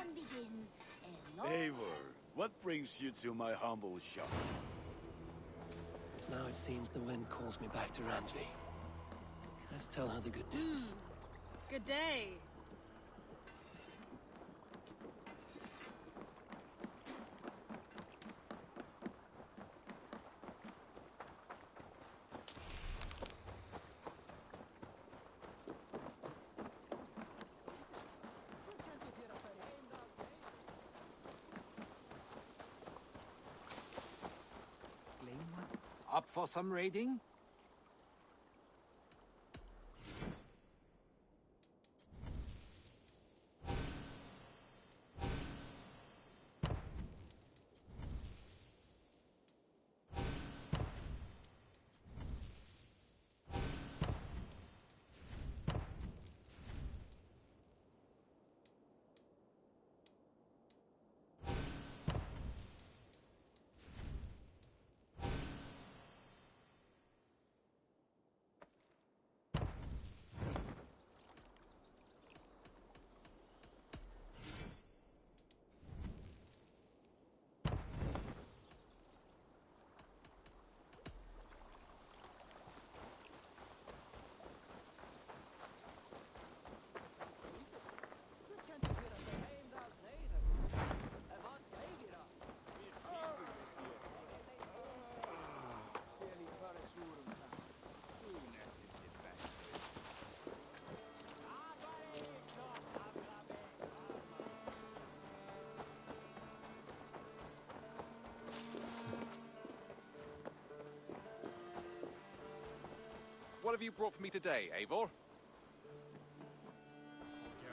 fun begins. Eivor, what brings you to my humble shop? Now it seems the wind calls me back to Randvi. Let's tell her the good news. Good day. Up for some raiding? What have you brought for me today, Eivor?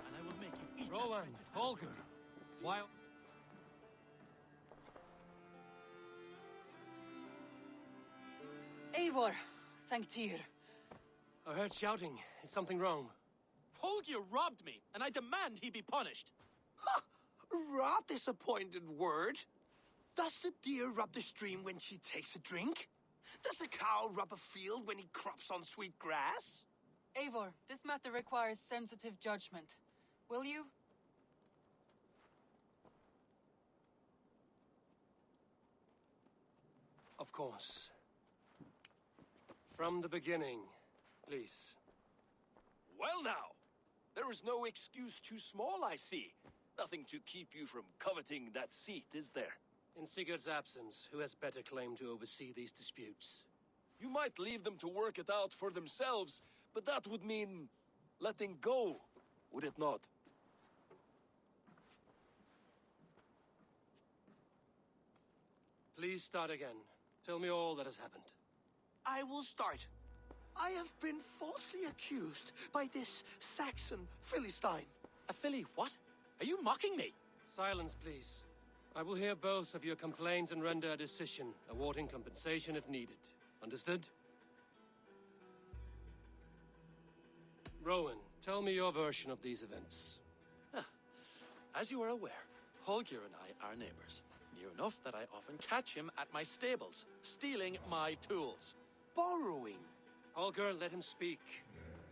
And I will make you eat. Rowan, Holger, while... Eivor, thank Tyr. I heard shouting. Is something wrong? Holger robbed me, and I demand he be punished. Rot is a pointed word. Does the deer rub the stream when she takes a drink? Does a cow rub a field when he crops on sweet grass? Eivor, this matter requires sensitive judgment. Will you? Of course. From the beginning, please. Well now, there is no excuse too small, I see. Nothing to keep you from coveting that seat, is there? In Sigurd's absence, who has better claim to oversee these disputes? You might leave them to work it out for themselves, but that would mean letting go, would it not? Please start again. Tell me all that has happened. I will start. I have been falsely accused by this Saxon Philistine. A filly what? Are you mocking me? Silence, please. I will hear both of your complaints and render a decision, awarding compensation if needed. Understood? Rowan, tell me your version of these events. As you are aware, Holger and I are neighbors. Near enough that I often catch him at my stables, stealing my tools. Borrowing. Holger, let him speak.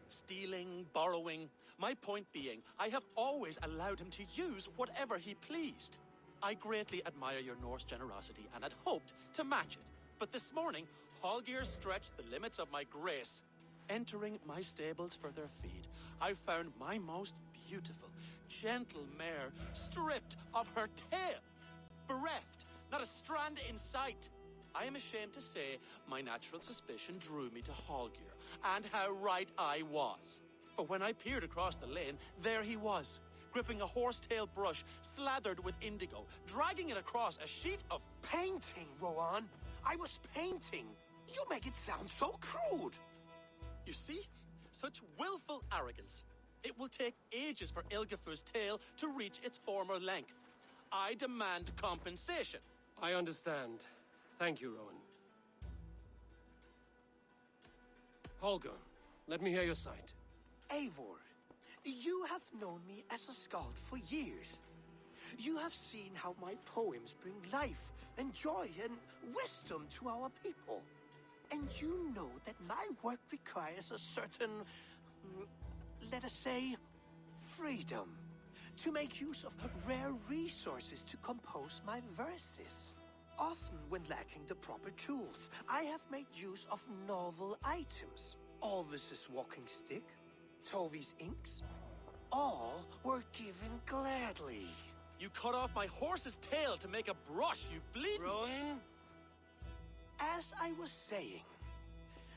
Stealing, borrowing. My point being, I have always allowed him to use whatever he pleased. I greatly admire your Norse generosity and had hoped to match it. But this morning, Holger stretched the limits of my grace. Entering my stables for their feed, I found my most beautiful, gentle mare stripped of her tail. Bereft, not a strand in sight. I am ashamed to say my natural suspicion drew me to Holger, and how right I was. For when I peered across the lane, there he was, gripping a horsetail brush slathered with indigo, dragging it across a sheet of Painting, Rowan. I was painting. You make it sound so crude. You see? Such willful arrogance. It will take ages for Ilgefu's tail to reach its former length. I demand compensation. I understand. Thank you, Rowan. Holger, let me hear your side. Eivor, you have known me as a skald for years. You have seen how my poems bring life and joy and wisdom to our people. And you know that my work requires a certain, let us say, freedom. to make use of rare resources to compose my verses. Often when lacking the proper tools, I have made use of novel items. Alvis's walking stick, Tovy's inks, all were given gladly. You cut off my horse's tail to make a brush, you bleeding... Rowan? As I was saying,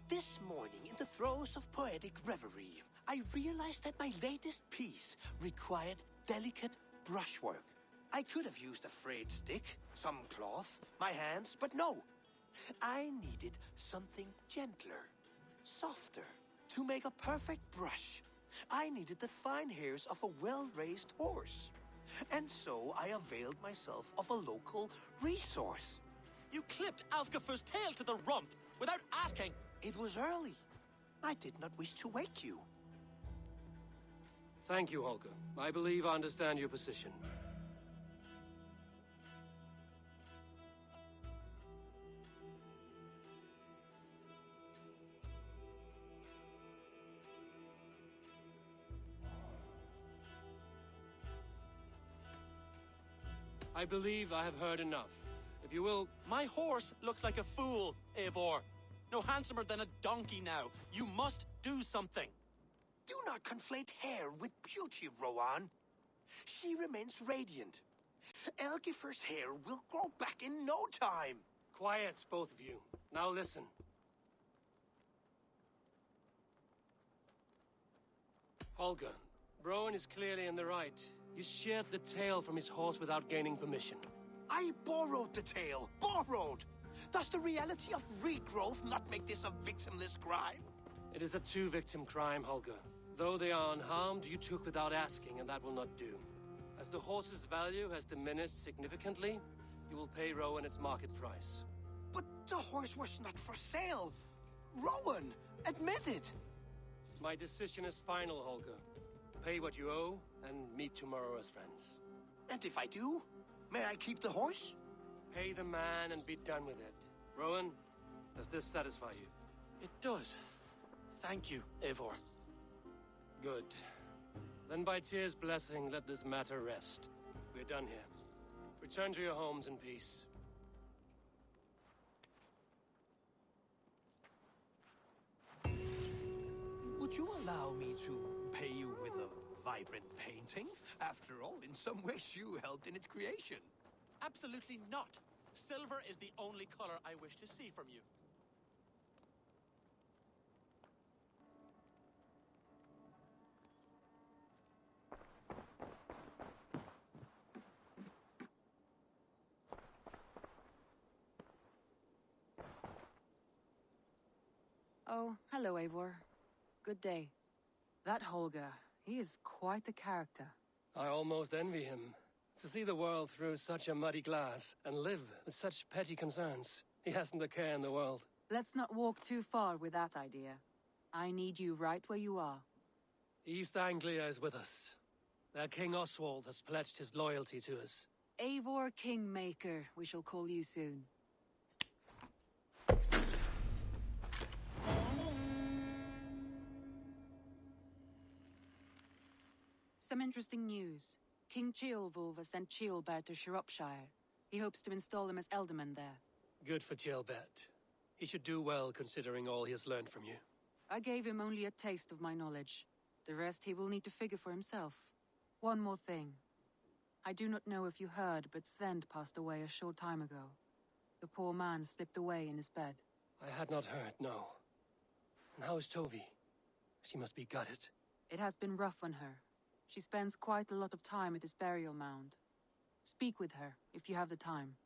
this morning in the throes of poetic reverie, I realized that my latest piece required delicate brushwork. I could have used a frayed stick, some cloth, my hands, but no. I needed something gentler, softer. To make a perfect brush, I needed the fine hairs of a well-raised horse. And so I availed myself of a local resource. You clipped Alfgafu's tail to the rump without asking. It was early. I did not wish to wake you. Thank you, Holger. I believe I understand your position. I believe I have heard enough. If you will... My horse looks like a fool, Eivor. No handsomer than a donkey now. You must do something. Do not conflate hair with beauty, Rowan. She remains radiant. Elgifer's hair will grow back in no time. Quiet, both of you. Now listen. Holger, Rowan is clearly in the right. You sheared the tail from his horse without gaining permission. I borrowed the tail. Borrowed! Does the reality of regrowth not make this a victimless crime? It is a two-victim crime, Holger. Though they are unharmed, you took without asking, and that will not do. As the horse's value has diminished significantly, you will pay Rowan its market price. But the horse was not for sale. Rowan, admit it. My decision is final, Holger. Pay what you owe, and meet tomorrow as friends. And if I do, may I keep the horse? Pay the man and be done with it. Rowan, does this satisfy you? It does. Thank you, Eivor. Good. Then by Tyr's blessing, let this matter rest. We're done here. Return to your homes in peace. Would you allow me to pay you with a vibrant painting? After all, in some ways you helped in its creation. Absolutely not. Silver is the only color I wish to see from you. Oh, hello, Eivor. Good day. That Holger, he is quite the character. I almost envy him. To see the world through such a muddy glass and live with such petty concerns. He hasn't a care in the world. Let's not walk too far with that idea. I need you right where you are. East Anglia is with us. Their King Oswald has pledged his loyalty to us. Eivor Kingmaker, we shall call you soon. Some interesting news. King Ceolwulf has sent Ceolbert to Shropshire. He hopes to install him as Elderman there. Good for Ceolbert. He should do well considering all he has learned from you. I gave him only a taste of my knowledge. The rest he will need to figure for himself. One more thing. I do not know if you heard, but Svend passed away a short time ago. The poor man slipped away in his bed. I had not heard, no. And how is Tovi? She must be gutted. It has been rough on her. She spends quite a lot of time at his burial mound. Speak with her, if you have the time.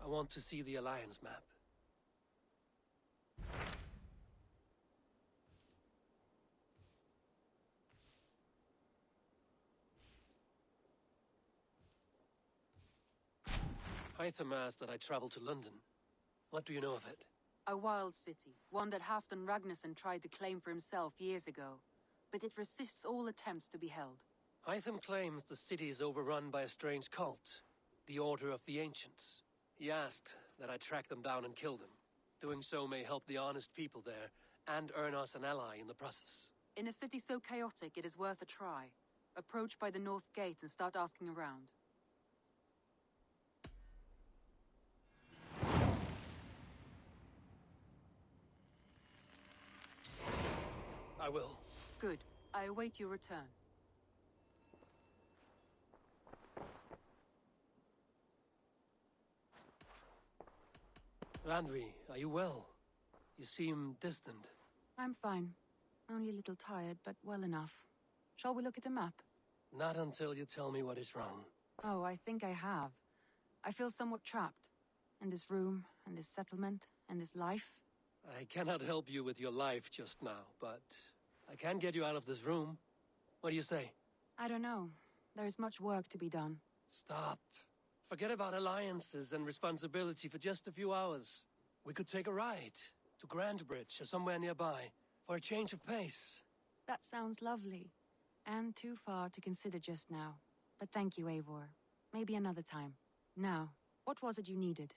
I want to see the Alliance map. Hytham asked that I travel to London. What do you know of it? A wild city, one that Halfdan Ragnarsson tried to claim for himself years ago. But it resists all attempts to be held. Hytham claims the city is overrun by a strange cult, the Order of the Ancients. He asked that I track them down and kill them. Doing so may help the honest people there, and earn us an ally in the process. In a city so chaotic, it is worth a try. Approach by the north gate and start asking around. I will. Good. I await your return. Randvi, are you well? You seem distant. I'm fine. Only a little tired, but well enough. Shall we look at the map? Not until you tell me what is wrong. Oh, I think I have. I feel somewhat trapped. In this room, and this settlement, and this life. I cannot help you with your life just now, but I can get you out of this room. What do you say? I don't know. There is much work to be done. Stop. Forget about alliances and responsibility for just a few hours. We could take a ride to Grandbridge or somewhere nearby for a change of pace. That sounds lovely. And too far to consider just now. But thank you, Eivor. Maybe another time. Now, what was it you needed?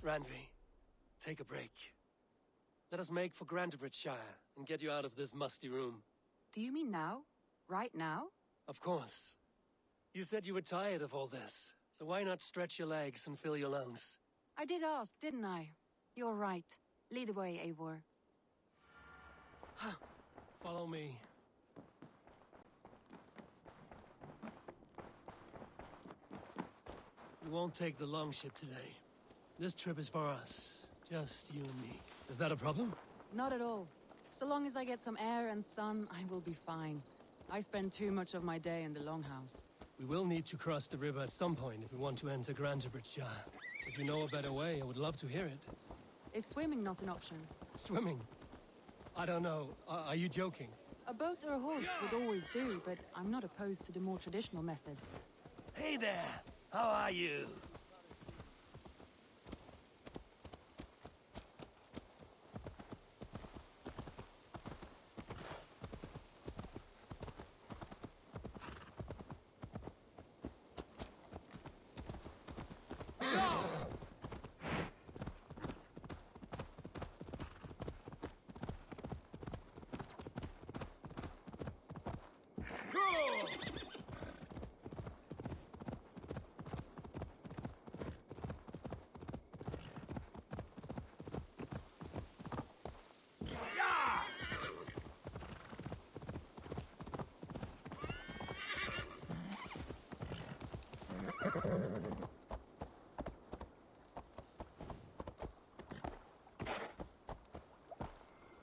Randvi, take a break. Let us make for Grandbridgeshire and get you out of this musty room. Do you mean now? Right now? Of course. You said you were tired of all this, so why not stretch your legs and fill your lungs? I did ask, didn't I? You're right. Lead the way, Eivor. Follow me. We won't take the longship today. This trip is for us. Just you and me. Is that a problem? Not at all. So long as I get some air and sun, I will be fine. I spend too much of my day in the longhouse. We will need to cross the river at some point if we want to enter Grandbridgeshire. If you know a better way, I would love to hear it. Is swimming not an option? Swimming? I don't know. Are you joking? A boat or a horse would always do, but I'm not opposed to the more traditional methods. Hey there! How are you?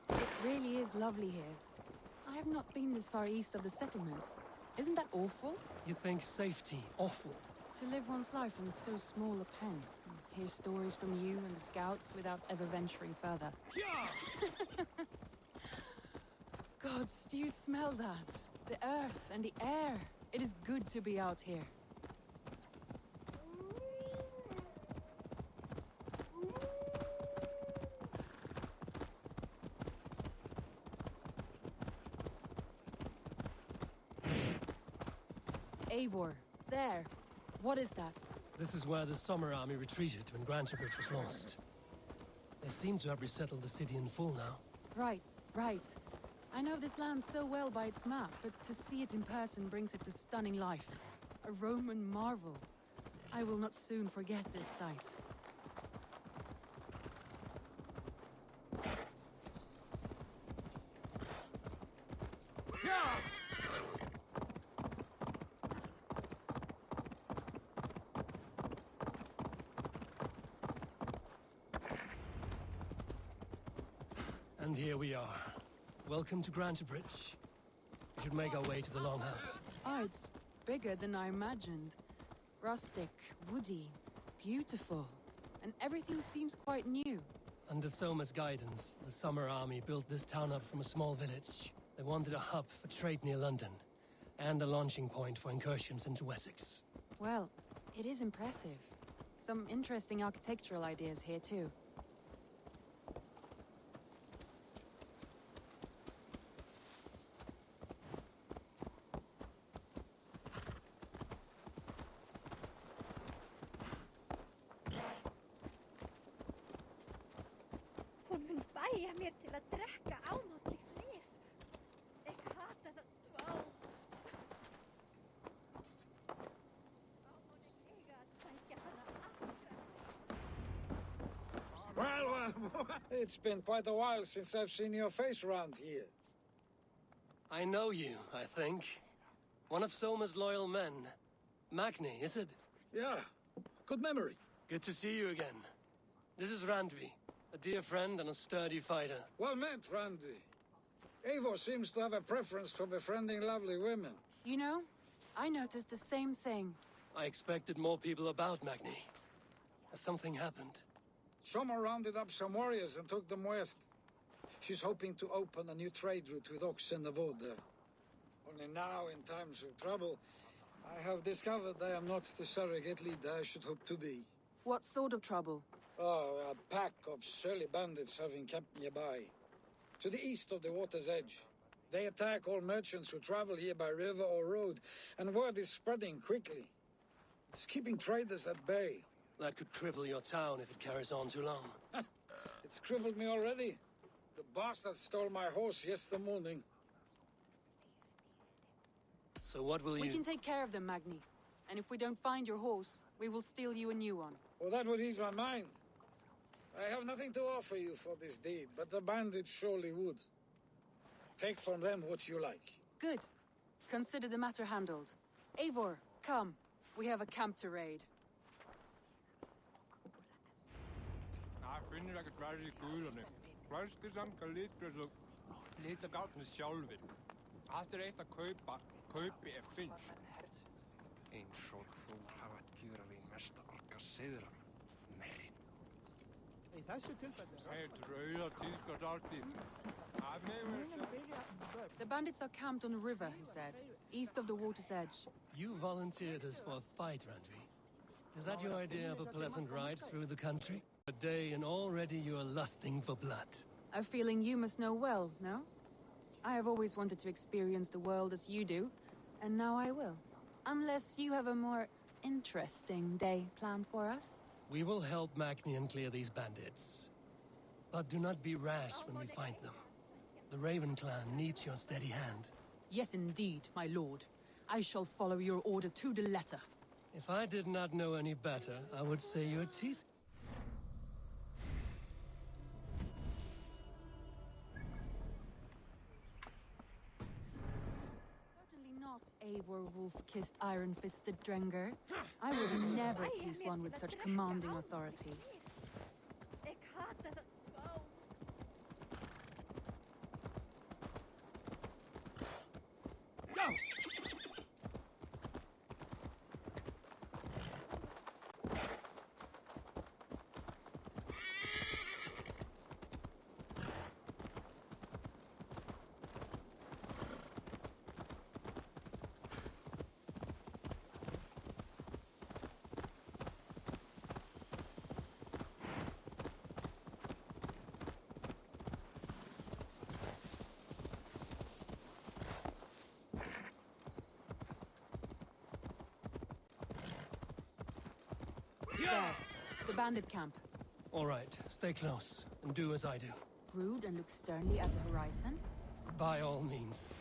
It really is lovely here. I have not been this far east of the settlement. Isn't that awful? You think safety awful? To live one's life in so small a pen, and hear stories from you and the scouts without ever venturing further. Gods, do you smell that? The earth and the air. It is good to be out here. Eivor, there. What is that? This is where the Summer Army retreated when Grantebridge was lost. They seem to have resettled the city in full now. Right, right. I know this land so well by its map, but to see it in person brings it to stunning life. A Roman marvel. I will not soon forget this sight. And here we are. Welcome to Grantebridge. We should make our way to the Longhouse. Oh, it's bigger than I imagined. Rustic, woody, beautiful. And everything seems quite new. Under Soma's guidance, the Summer Army built this town up from a small village. They wanted a hub for trade near London, and a launching point for incursions into Wessex. Well, it is impressive. Some interesting architectural ideas here too. mér til að drekka ámátlegt lyf. Ég hata það svo. Ámátlegt eiga að sækja hana aftur. Well, it's been quite a while since I've seen your face around here. I know you, I think. One of Soma's loyal men. Magni, is it? Yeah, good memory. Good to see you again. This is Randvi, a dear friend and a sturdy fighter. Well met, Randy. Eivor seems to have a preference for befriending lovely women. You know, I noticed the same thing. I expected more people about Magni. Has something happened? Soma rounded up some warriors and took them west. She's hoping to open a new trade route with Ox and the Vod there. Only now, in times of trouble, I have discovered I am not the surrogate leader I should hope to be. What sort of trouble? Oh, a pack of surly bandits have encamped nearby. To the east of the water's edge. They attack all merchants who travel here by river or road, and word is spreading quickly. It's keeping traders at bay. That could cripple your town if it carries on too long. It's crippled me already. The bastard stole my horse yesterday morning. So what will you... We can take care of them, Magni. And if we don't find your horse, we will steal you a new one. Well, that would ease my mind. I have nothing to offer you for this deed, but the bandits surely would. Take from them what you like. Good. Consider the matter handled. Eivor, come. We have a camp to raid. Það finnur ekkert verið í guðunni. Flestir samt að lita gátni sjálfur. Allt eitt að kaupi finnst. Eins og þú hafa að gera við mesta orka siðran. Merin. Í þessu tilfelli. Eitt rauða tíðskast alltið. The bandits are camped on a river, he said, east of the water's edge. You volunteered us for a fight, Randvi. Is that your idea of a pleasant ride through the country? A day and already you are lusting for blood. A feeling you must know well, no? I have always wanted to experience the world as you do, and now I will. Unless you have a more interesting day planned for us? We will help Magnian clear these bandits. But do not be rash when we find them. The Raven clan needs your steady hand. Yes, indeed, my lord. I shall follow your order to the letter. If I did not know any better, I would say you're teasing. Certainly not Eivor wolf-kissed iron-fisted Drenger. I would never tease one with such commanding authority. Ég hata það svo. There, the bandit camp. All right, stay close and do as I do. Brood and look sternly at the horizon. By all means.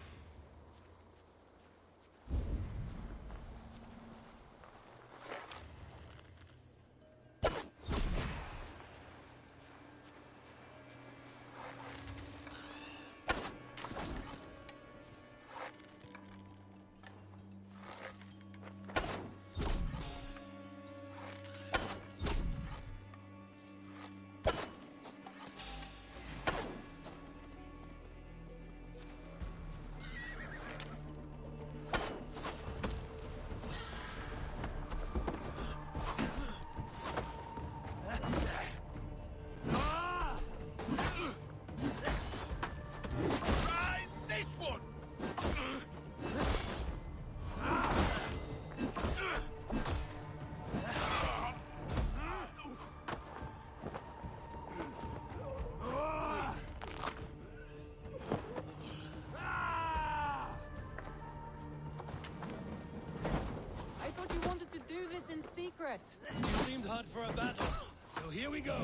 In secret. You seemed hot for a battle, so here we go.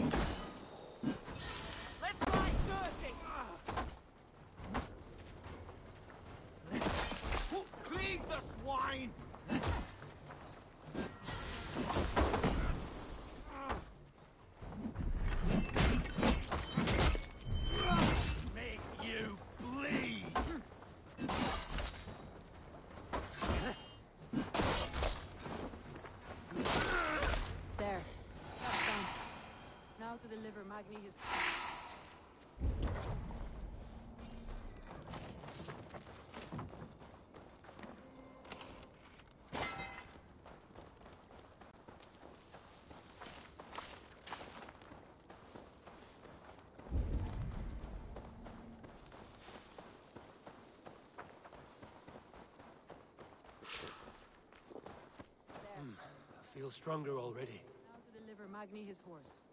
Let's fight! dirty! Cleave the swine! Make you bleed! There. That's done. Now to deliver Magni his... I feel stronger already. Now to deliver Magni his horse.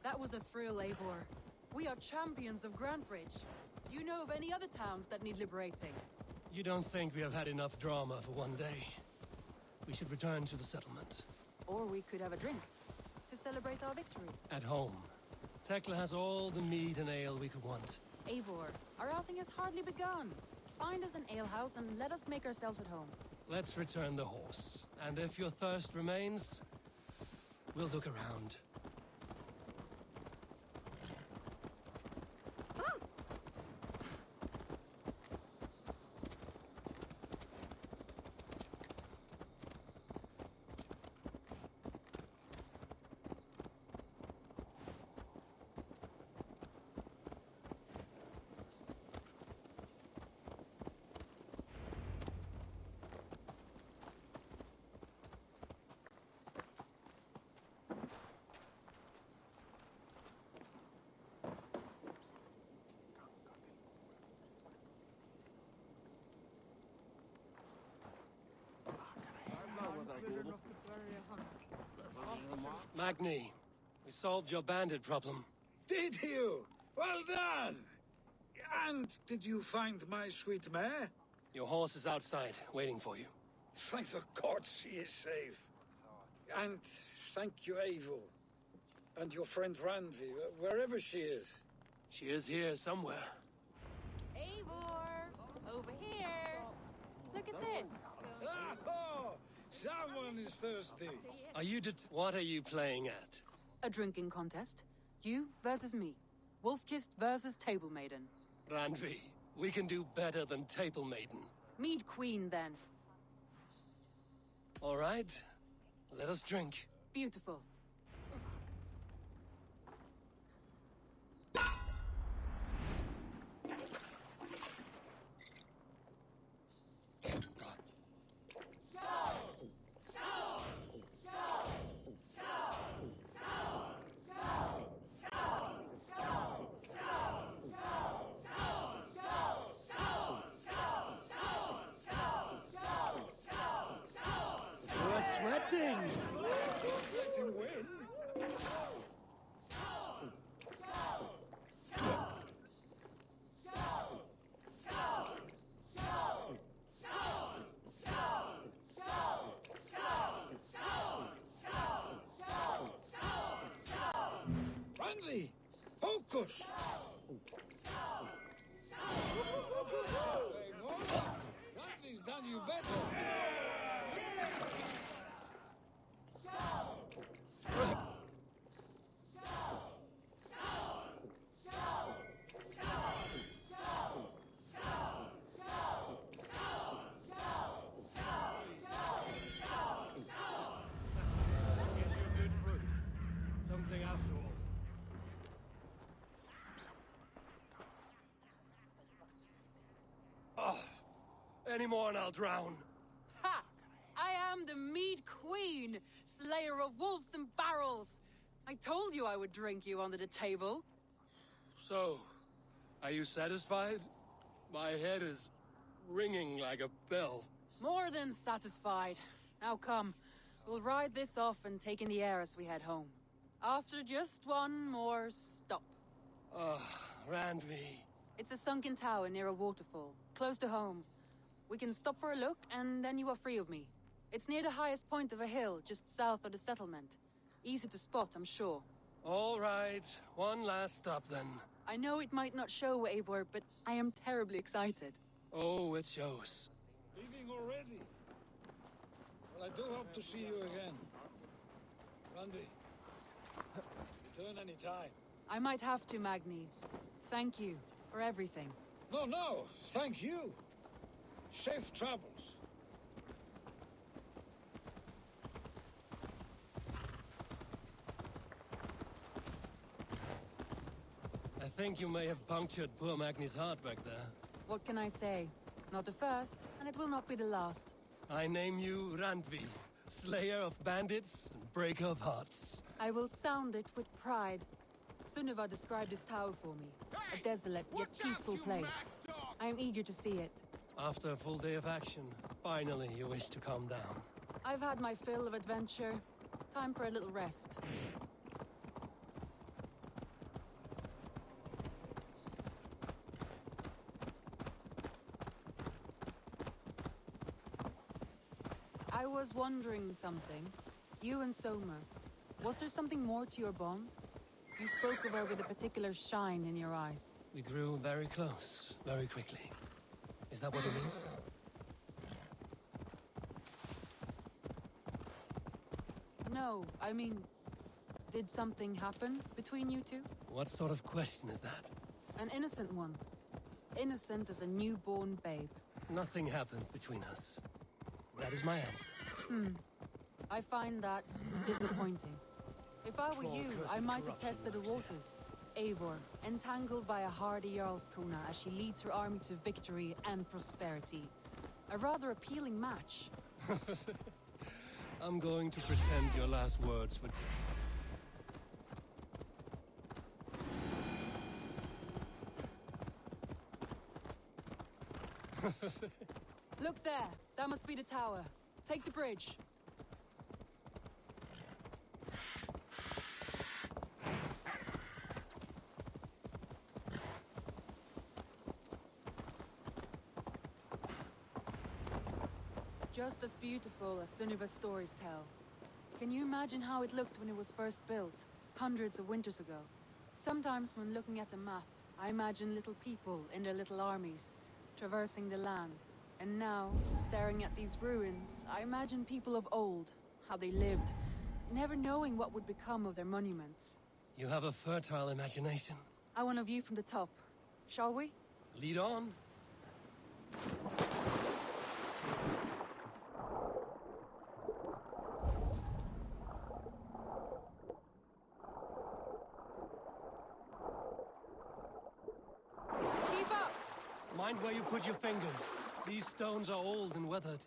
That was a thrill, Eivor. We are champions of Grantbridge. Do you know of any other towns that need liberating? You don't think we have had enough drama for one day? We should return to the settlement. Or we could have a drink to celebrate our victory. At home. Tekla has all the mead and ale we could want. Eivor, our outing has hardly begun. Find us an alehouse and let us make ourselves at home. Let's return the horse. And if your thirst remains, we'll look around. Magni, we solved your bandit problem. Did you? Well done! And did you find my sweet mare? Your horse is outside, waiting for you. Thank the gods she is safe. And thank you, Eivor. And your friend Randvi, wherever she is. She is here somewhere. Eivor! Over here! Look at this! Oh, someone is thirsty. What are you playing at? A drinking contest. You versus me. Wolf-Kissed versus Table Maiden. Randvi, we can do better than Table Maiden. Mead Queen, then. All right, let us drink. Beautiful. Sweating! Let him win. Randvi, focus! Randvi's done you better. Something after all. Oh, any more and I'll drown. Ha! I am the Mead Queen, slayer of wolves and barrels. I told you I would drink you under the table. So, are you satisfied? My head is ringing like a bell. More than satisfied. Now come, we'll ride this off and take in the air as we head home. After just one more stop. Ah, Randvi, It's a sunken tower near a waterfall, close to home. We can stop for a look, and then you are free of me. It's near the highest point of a hill, just south of the settlement. Easy to spot, I'm sure. All right, one last stop then. I know it might not show, Eivor, but I am terribly excited. Oh, it shows. Leaving already? Well, I do hope to see you again. Randy, return any time. I might have to, Magni. Thank you for everything. No, thank you. Safe travels. I think you may have punctured poor Magni's heart back there. What can I say? Not the first, and it will not be the last. I name you Randvi, slayer of bandits and breaker of hearts. I will sound it with pride. Sunniva described this tower for me. A desolate yet peaceful place. I am eager to see it. After a full day of action, finally you wish to calm down. I've had my fill of adventure. Time for a little rest. I was wondering something. You and Soma. Was there something more to your bond? You spoke of her with a particular shine in your eyes. We grew very close, very quickly. Is that what you mean? No, I mean... Did something happen between you two? What sort of question is that? An innocent one. Innocent as a newborn babe. Nothing happened between us. That is my answer. I find that disappointing. If I were you, I might have tested the waters. Eivor, entangled by a hardy Jarlskona as she leads her army to victory and prosperity. A rather appealing match. I'm going to pretend your last words were Look there! That must be the tower. Take the bridge. Just as beautiful as Sunniva's stories tell. Can you imagine how it looked when it was first built, hundreds of winters ago? Sometimes when looking at a map, I imagine little people in their little armies, traversing the land. And now, staring at these ruins, I imagine people of old, how they lived, never knowing what would become of their monuments. You have a fertile imagination. I want a view from the top. Shall we? Lead on. Keep up! Mind where you put your fingers. These stones are old and weathered.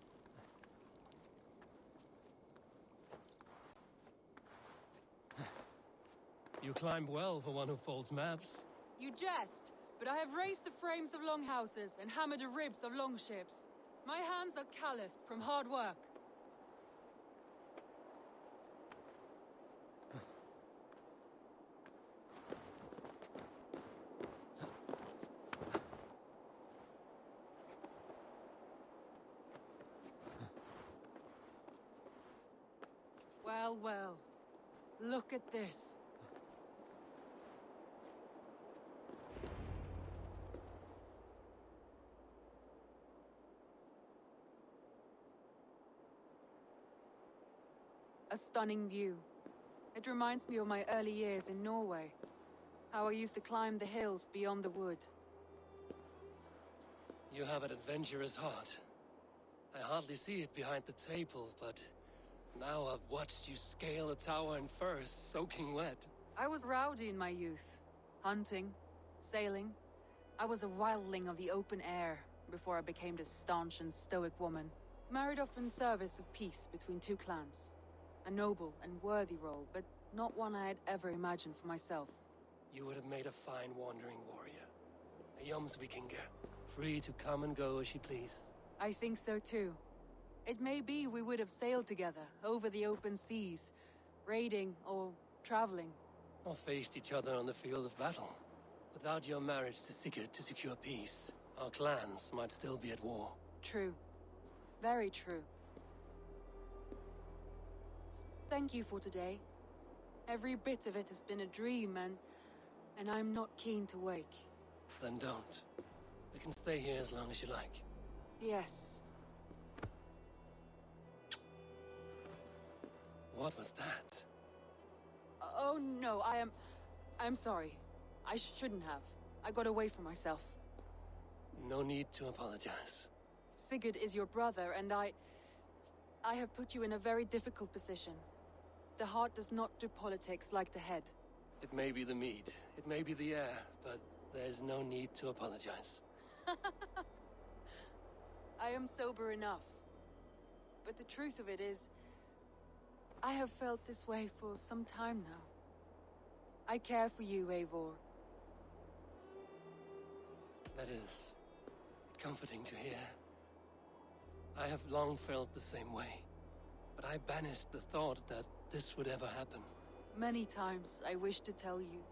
You climbed well for one who folds maps. You jest, but I have raised the frames of longhouses and hammered the ribs of longships. My hands are calloused from hard work. Well. Look at this. A stunning view. It reminds me of my early years in Norway. How I used to climb the hills beyond the wood. You have an adventurous heart. I hardly see it behind the table, but now I've watched you scale a tower in furs, soaking wet. I was rowdy in my youth. Hunting, sailing. I was a wildling of the open air before I became this staunch and stoic woman. Married off in service of peace between two clans. A noble and worthy role, but not one I had ever imagined for myself. You would have made a fine wandering warrior. A Jomsvikinger, free to come and go as she pleased. I think so too. It may be we would have sailed together over the open seas, raiding or traveling. Or faced each other on the field of battle. Without your marriage to Sigurd to secure peace, our clans might still be at war. True. Very true. Thank you for today. Every bit of it has been a dream, and I'm not keen to wake. Then don't. We can stay here as long as you like. Yes. What was that? Oh no, I'm sorry. I shouldn't have. I got away from myself. No need to apologize. Sigurd is your brother, and I have put you in a very difficult position. The heart does not do politics like the head. It may be the meat, it may be the air, but there's no need to apologize. I am sober enough. But the truth of it is, I have felt this way for some time now. I care for you, Eivor. That is comforting to hear. I have long felt the same way, but I banished the thought that this would ever happen. Many times I wished to tell you.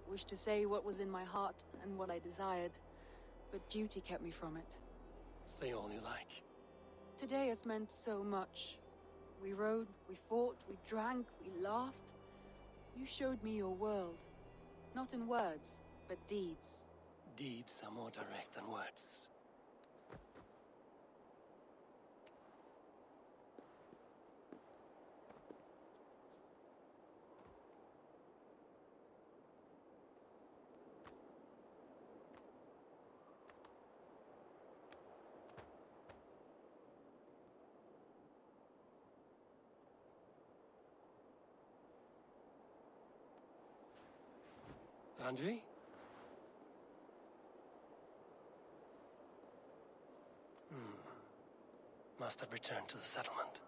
Wished to say what was in my heart and what I desired, but duty kept me from it. Say all you like. Today has meant so much. We rode, we fought, we drank, we laughed. You showed me your world. Not in words, but deeds. Deeds are more direct than words. Andre? Must have returned to the settlement.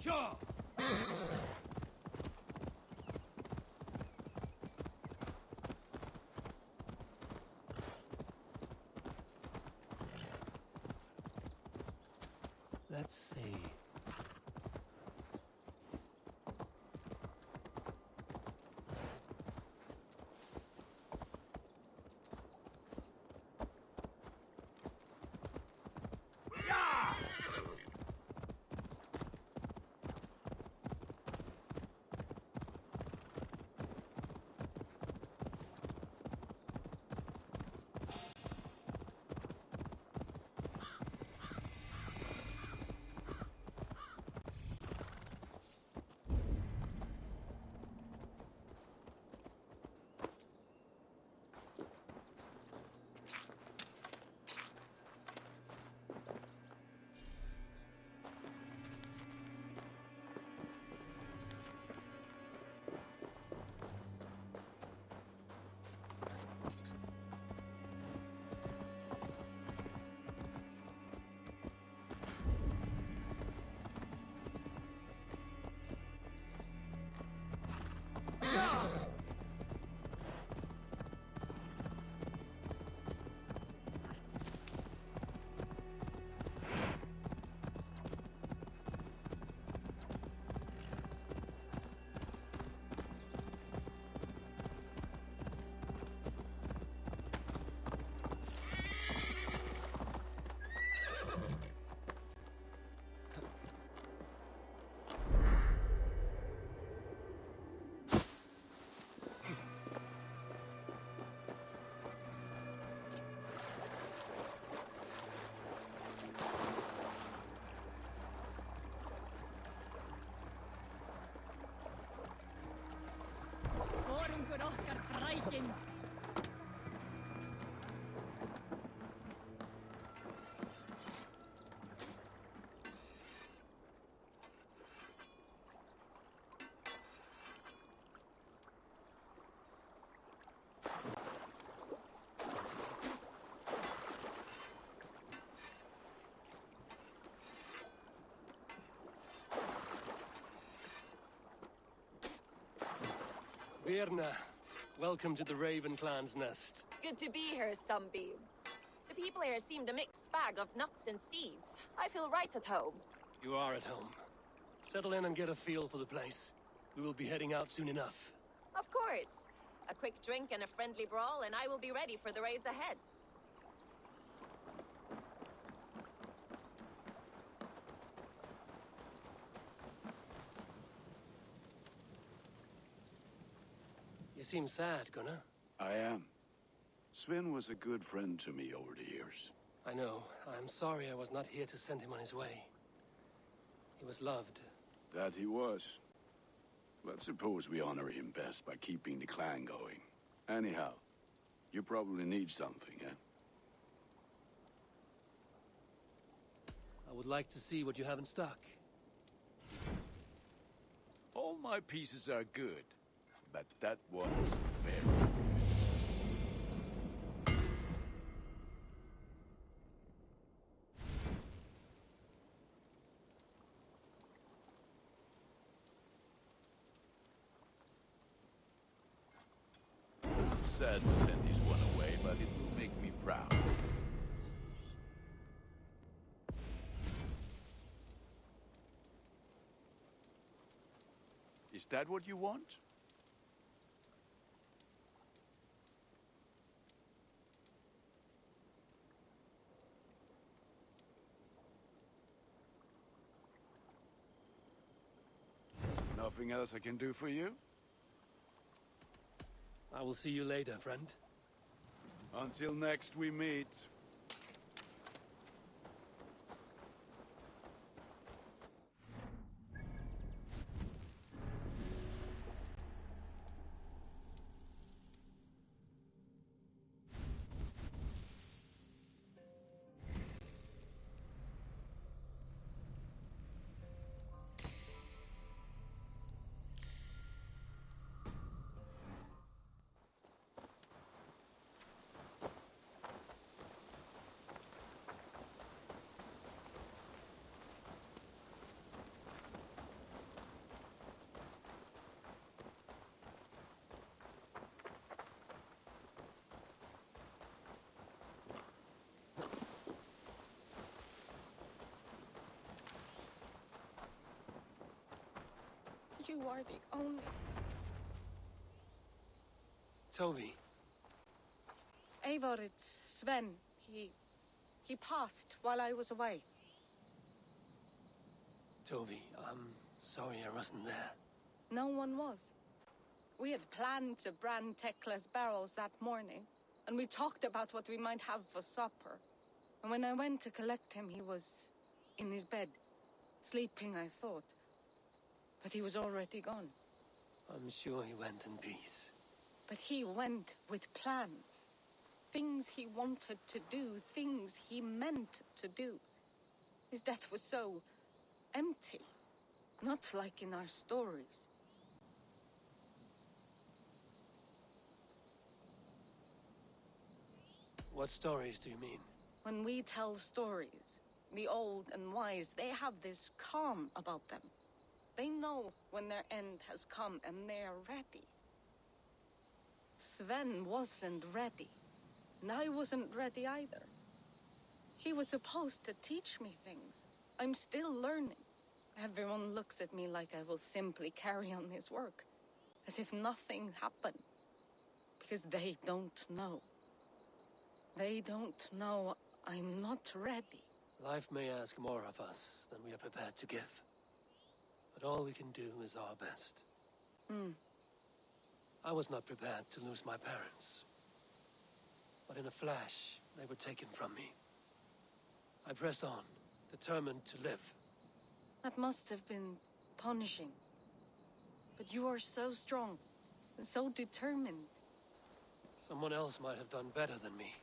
Sure. Let's see. Vorungur okkar frækin. Birna, welcome to the Raven Clan's nest. Good to be here, Sunbeam. The people here seemed a mixed bag of nuts and seeds. I feel right at home. You are at home. Settle in and get a feel for the place. We will be heading out soon enough. Of course. A quick drink and a friendly brawl, and I will be ready for the raids ahead. You seem sad, Gunnar. I am. Sven was a good friend to me over the years. I know. I'm sorry I was not here to send him on his way. He was loved. That he was. But suppose we honor him best by keeping the clan going. Anyhow, you probably need something, eh? I would like to see what you have in stock. All my pieces are good, but that one's very good. Sad to send this one away, but it will make me proud. Is that what you want? Nothing else I can do for you? I will see you later, friend. Until next we meet. are the only... Toby. Eivor, it's Sven. He passed while I was away. Toby, I'm sorry I wasn't there. No one was. We had planned to brand Tekla's barrels that morning, and we talked about what we might have for supper. And when I went to collect him, he was in his bed, sleeping, I thought. But he was already gone. I'm sure he went in peace. But he went with plans. Things he wanted to do, things he meant to do. His death was so empty, not like in our stories. What stories do you mean? When we tell stories, the old and wise, they have this calm about them. They know when their end has come and they're ready. Sven wasn't ready, and I wasn't ready either. He was supposed to teach me things. I'm still learning. Everyone looks at me like I will simply carry on his work, as if nothing happened, because they don't know. They don't know I'm not ready. Life may ask more of us than we are prepared to give. But all we can do is our best. I was not prepared to lose my parents. But in a flash, they were taken from me. I pressed on, determined to live. That must have been punishing. But you are so strong, and so determined. Someone else might have done better than me.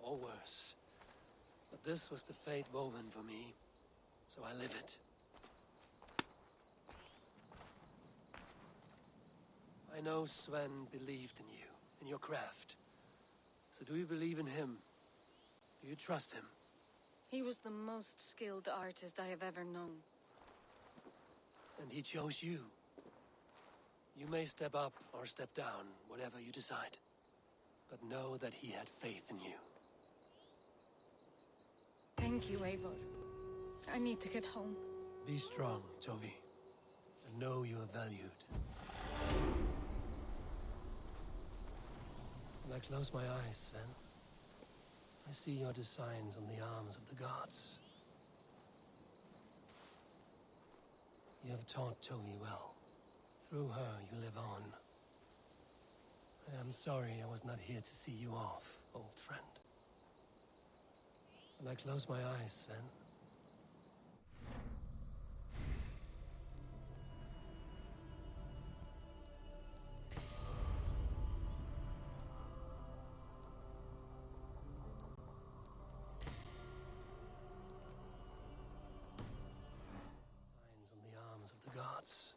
Or worse. But this was the fate woven for me, so I live it. I know Sven believed in you, in your craft. So do you believe in him? Do you trust him? He was the most skilled artist I have ever known. And he chose you. You may step up or step down, whatever you decide. But know that he had faith in you. Thank you, Eivor. I need to get home. Be strong, Toby. And know you are valued. When I close my eyes, Sven, I see your designs on the arms of the gods. You have taught Toby well. Through her, you live on. I am sorry I was not here to see you off, old friend. When I close my eyes, Sven, signs on the arms of the gods.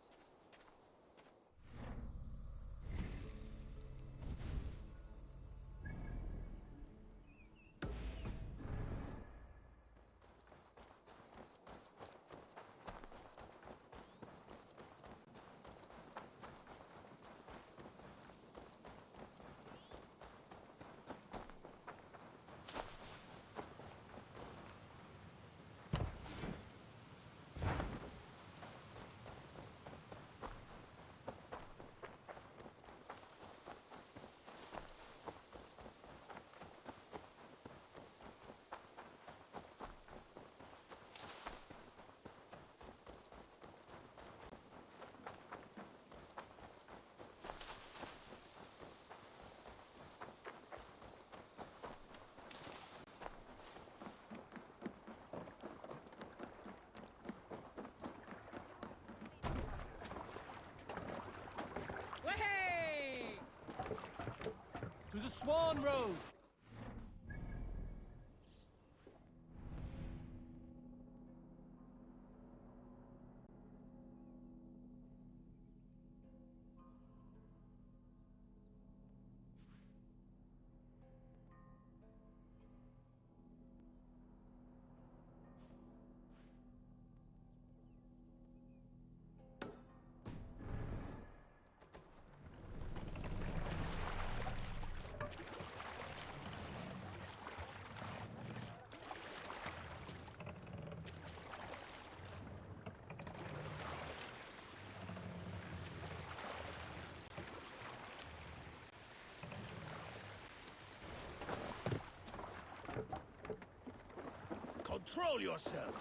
To the Swan Road! Control yourself!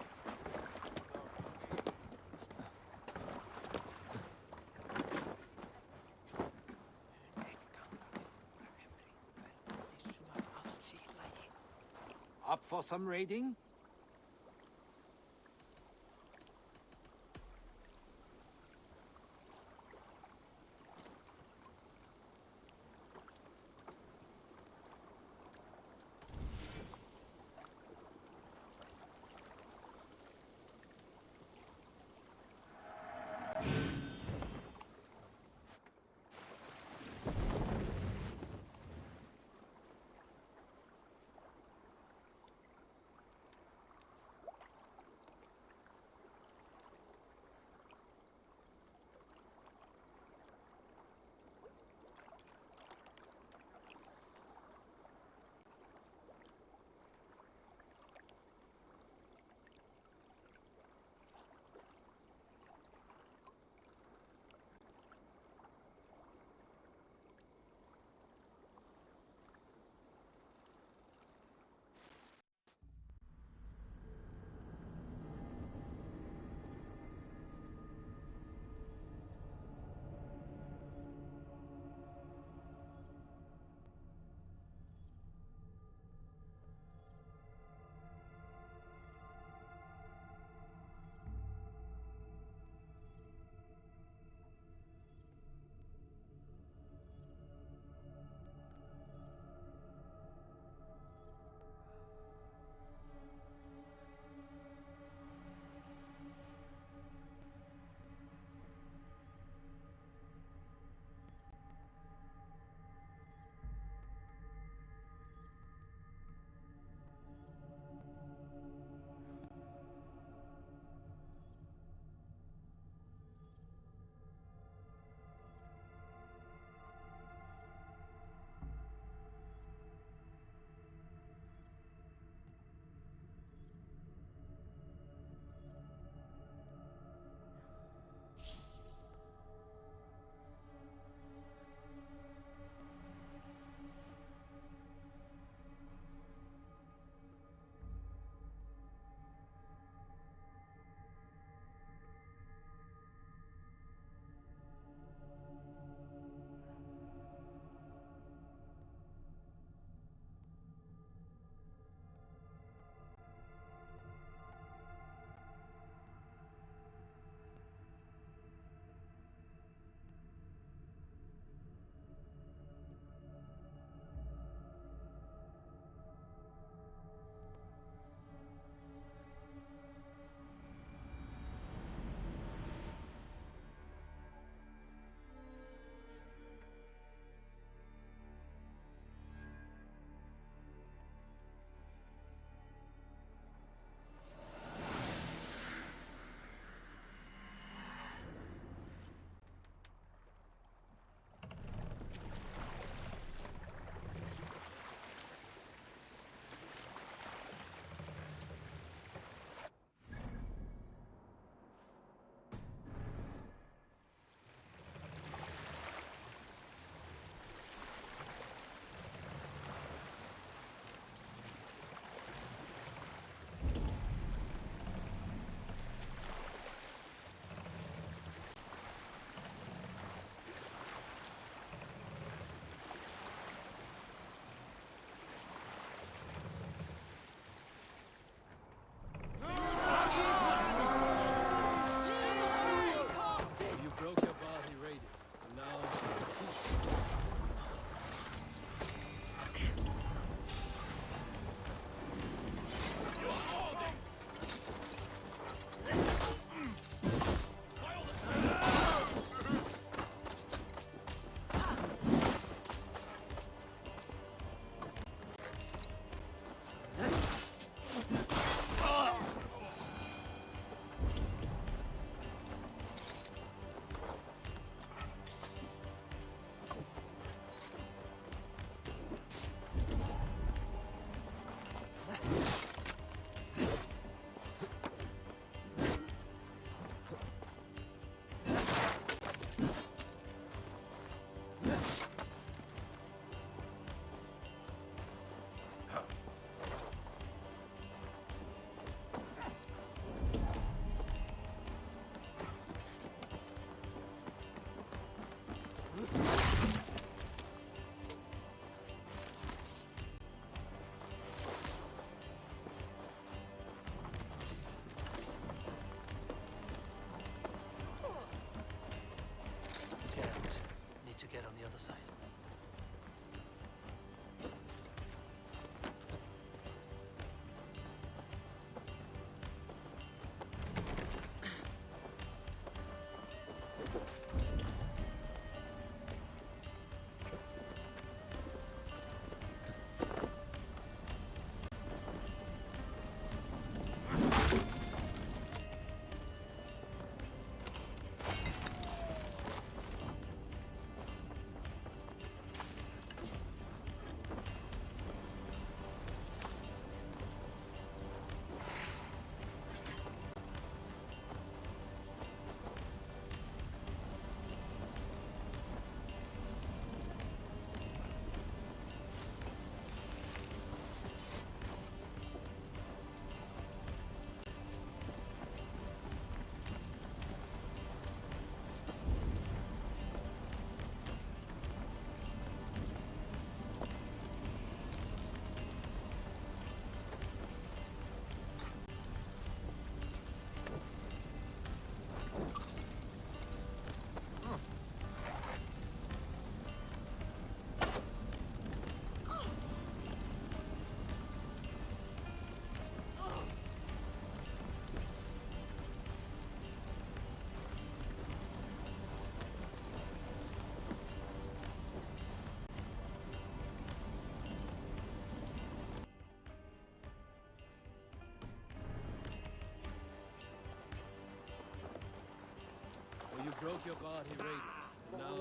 Up for some raiding? broke your body raiding, and now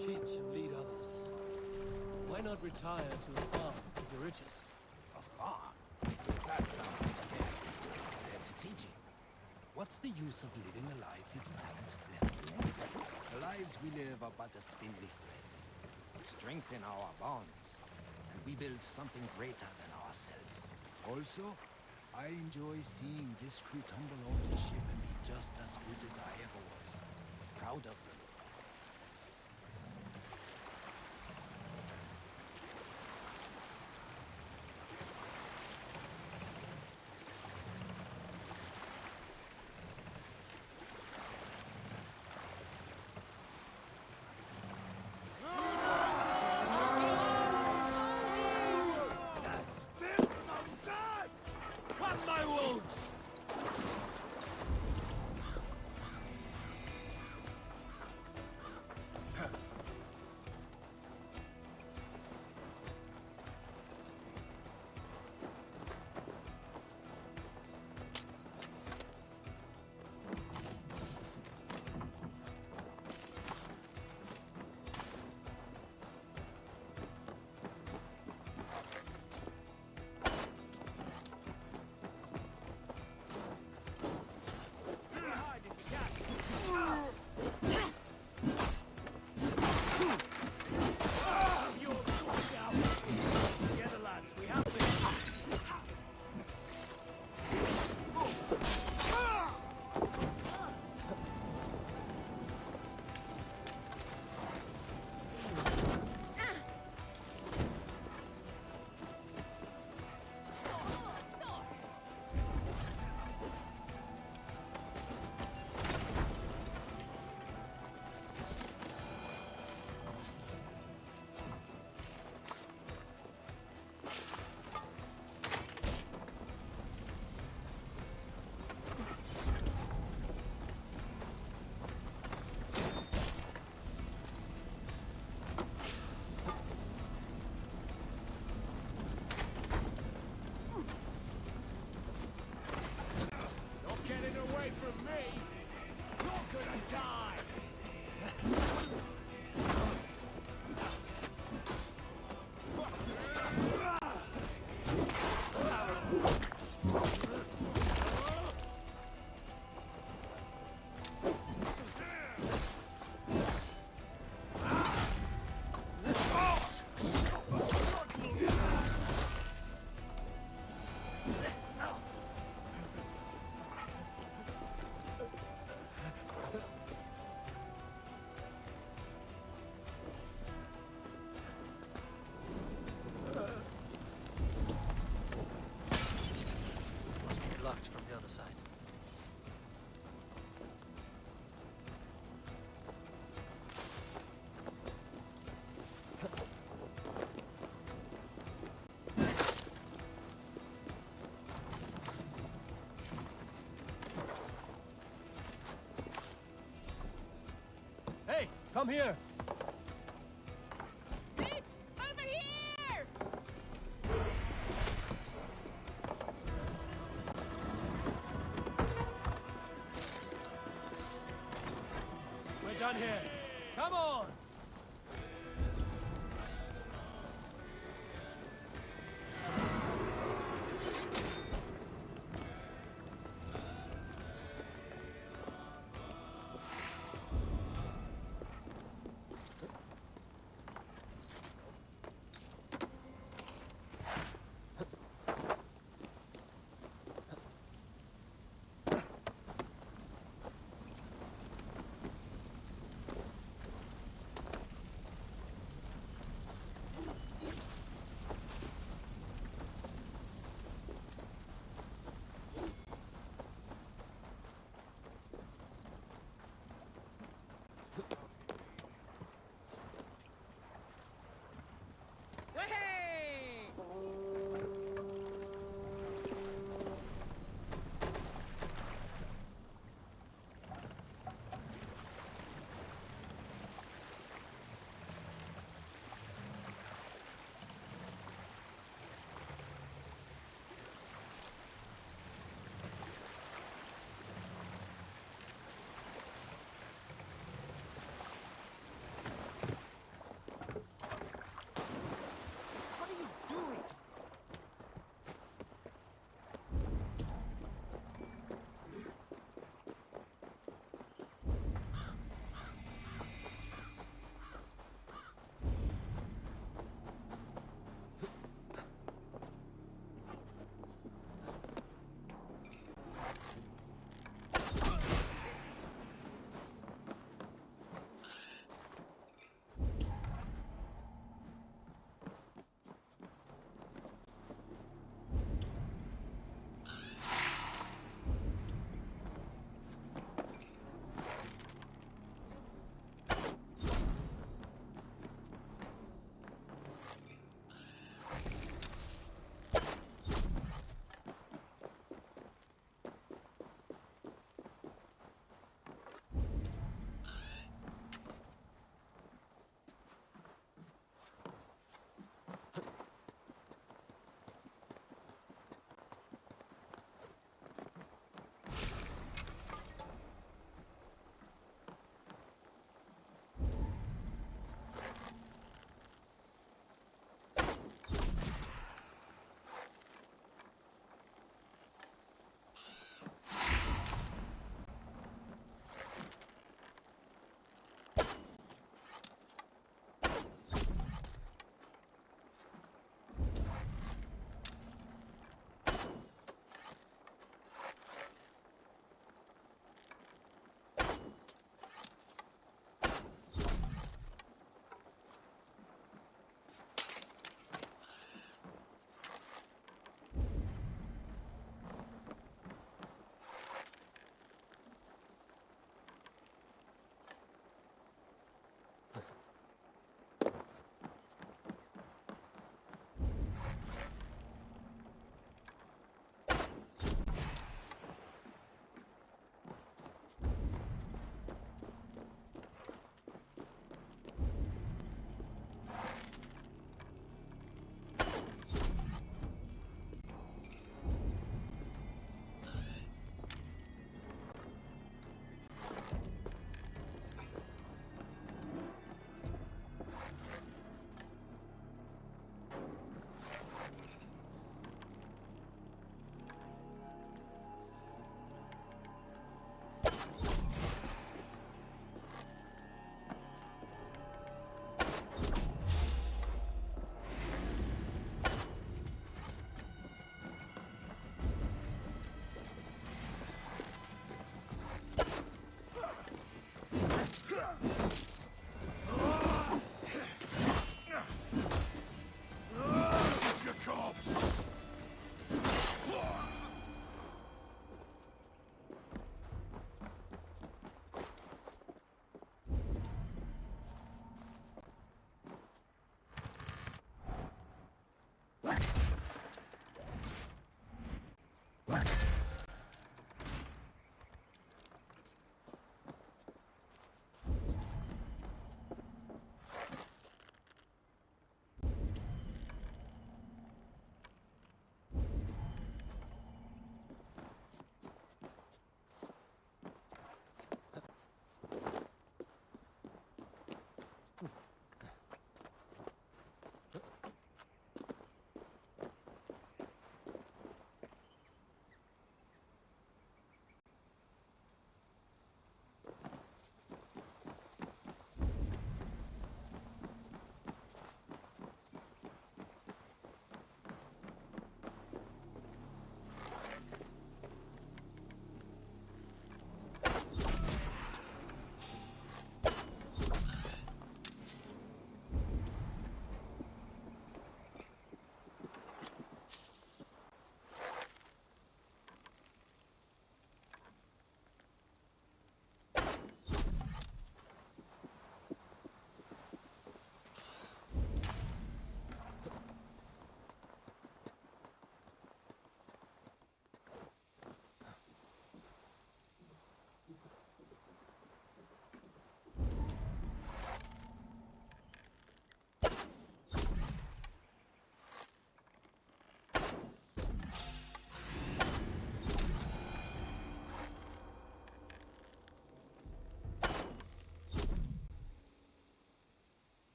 teach and lead others. Why not retire to a farm with your riches? A farm? That sounds scary compared to teaching. What's the use of living a life if you haven't left a legacy? The lives we live are but a spindly thread. We strengthen our bonds, and we build something greater than ourselves. Also, I enjoy seeing this crew tumble off the ship and be just as good as I ever was. Proud of them. Hey, come here! Bitch! Over here! We're done here. Come on!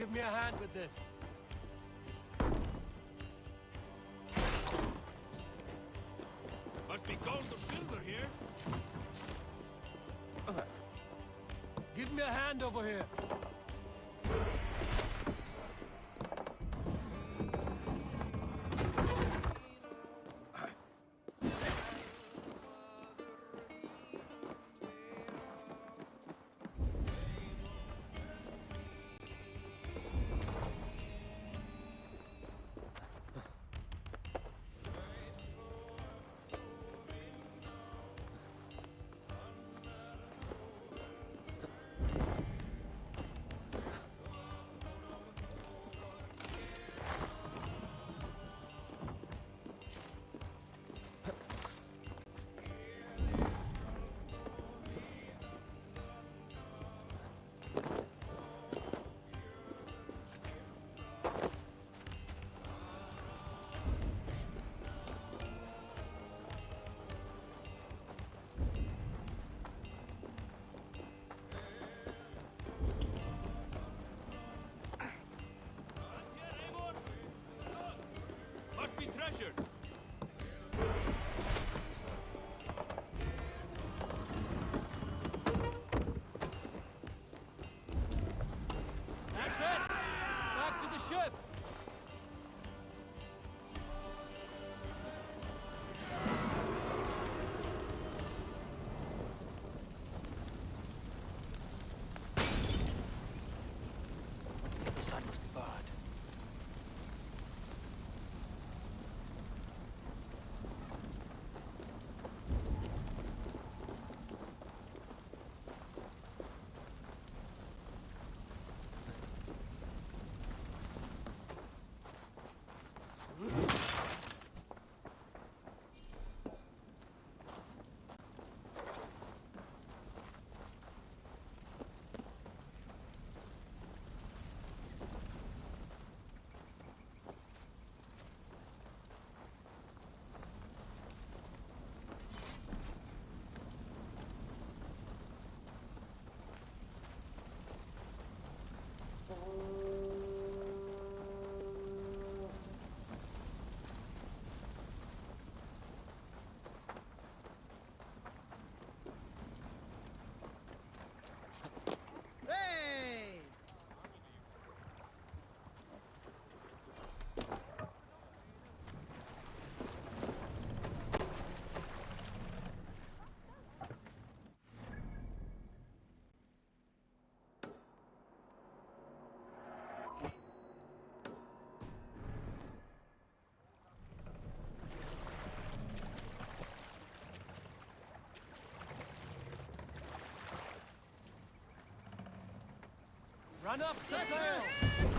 give me a hand with this. Must be gold or silver here. Give me a hand over here. Must be treasured. That's it! Back to the ship! The other side must be barred. Run up the sail!